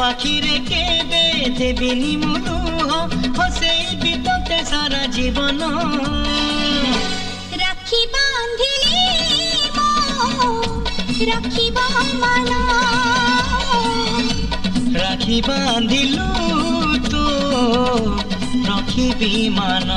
আখিরে কেবে দেবিনি মুলুহ হসেইবি তোতে সারা জীবন রাখি বাঁধিলি রাখিবা মান রাখি বাঁধিলু তো রখিবি মান